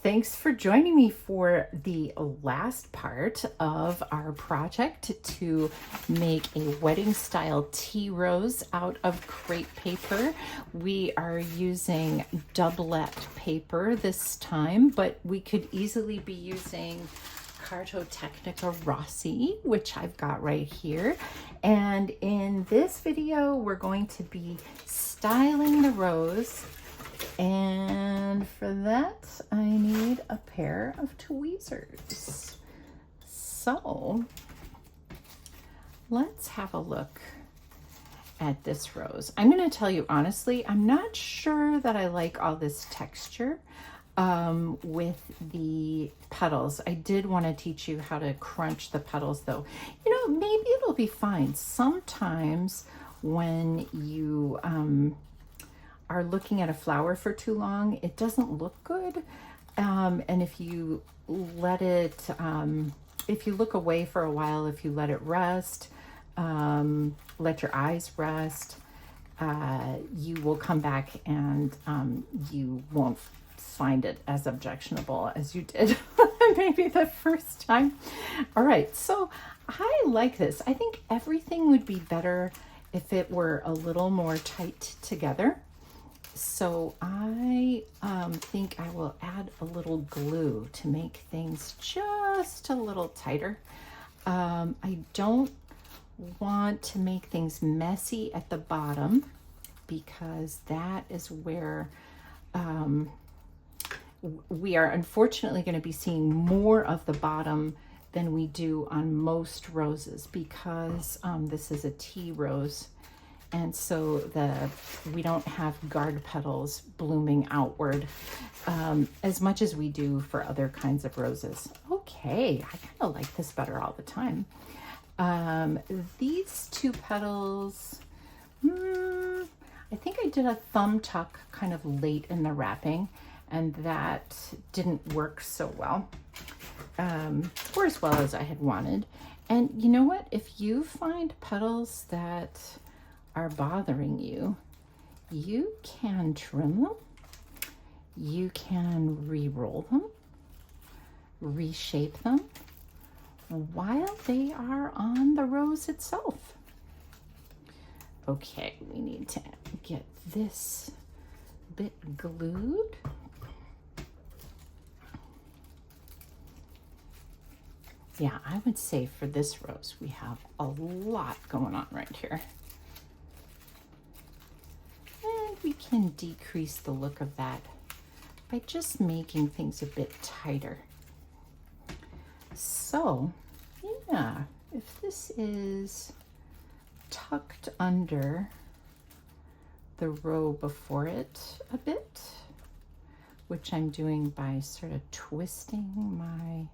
Thanks for joining me for the last part of our project to make a wedding style tea rose out of crepe paper. We are using doublet paper this time, but we could easily be using Carto Technica Rossi, which I've got right here. And in this video, we're going to be styling the rose. And for that, I need a pair of tweezers. So let's have a look at this rose. I'm going to tell you honestly, I'm not sure that I like all this texture with the petals. I did want to teach you how to crunch the petals though. You know, maybe it'll be fine. Sometimes when you are looking at a flower for too long, it doesn't look good. And if you let it, if you look away for a while, if you let it rest, let your eyes rest, you will come back and you won't find it as objectionable as you did maybe the first time. All right, so I like this. I think everything would be better if it were a little more tight together. So I think I will add a little glue to make things just a little tighter. I don't want to make things messy at the bottom because that is where we are unfortunately going to be seeing more of the bottom than we do on most roses because this is a tea rose. And so we don't have guard petals blooming outward as much as we do for other kinds of roses. Okay, I kind of like this better all the time. These two petals, I think I did a thumb tuck kind of late in the wrapping, and that didn't work so well, or as well as I had wanted. And you know what? If you find petals that are bothering you, you can trim them, you can re-roll them, reshape them while they are on the rose itself. Okay, we need to get this bit glued. Yeah, I would say for this rose, we have a lot going on right here. We can decrease the look of that by just making things a bit tighter. So, yeah, if this is tucked under the row before it a bit, which I'm doing by sort of twisting my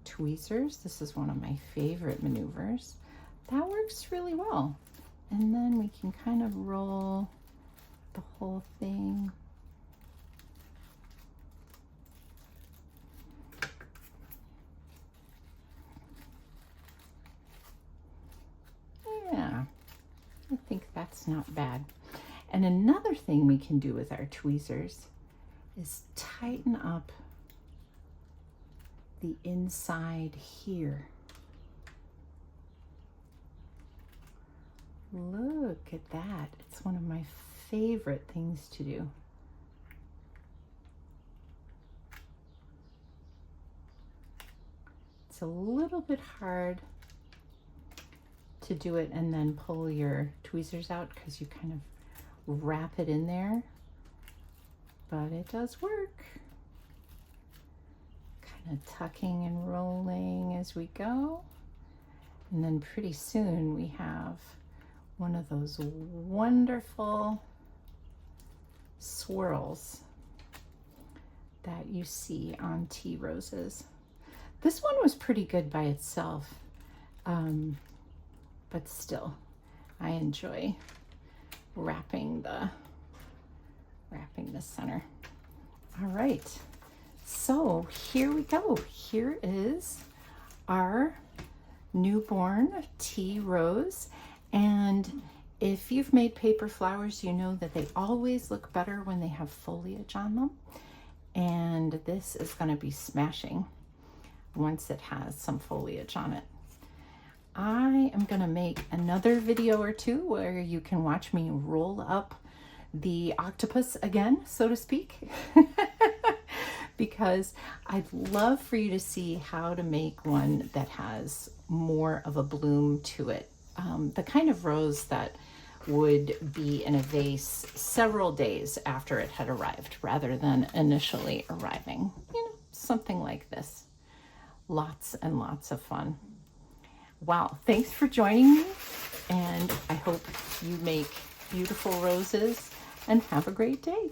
tweezers. This is one of my favorite maneuvers. That works really well. And then we can kind of roll the whole thing. Yeah, I think that's not bad. And another thing we can do with our tweezers is tighten up the inside here. Look at that. It's one of my favorite things to do. It's a little bit hard to do it and then pull your tweezers out because you kind of wrap it in there, but it does work. Kind of tucking and rolling as we go. And then pretty soon we have one of those wonderful swirls that you see on tea roses. This one was pretty good by itself, but still, I enjoy wrapping the center. All right, so here we go. Here is our newborn tea rose, and if you've made paper flowers, you know that they always look better when they have foliage on them. And this is going to be smashing once it has some foliage on it. I am going to make another video or two where you can watch me roll up the octopus again, so to speak, because I'd love for you to see how to make one that has more of a bloom to it. The kind of rose that would be in a vase several days after it had arrived rather than initially arriving. You know, something like this. Lots and lots of fun. Wow, thanks for joining me, and I hope you make beautiful roses and have a great day.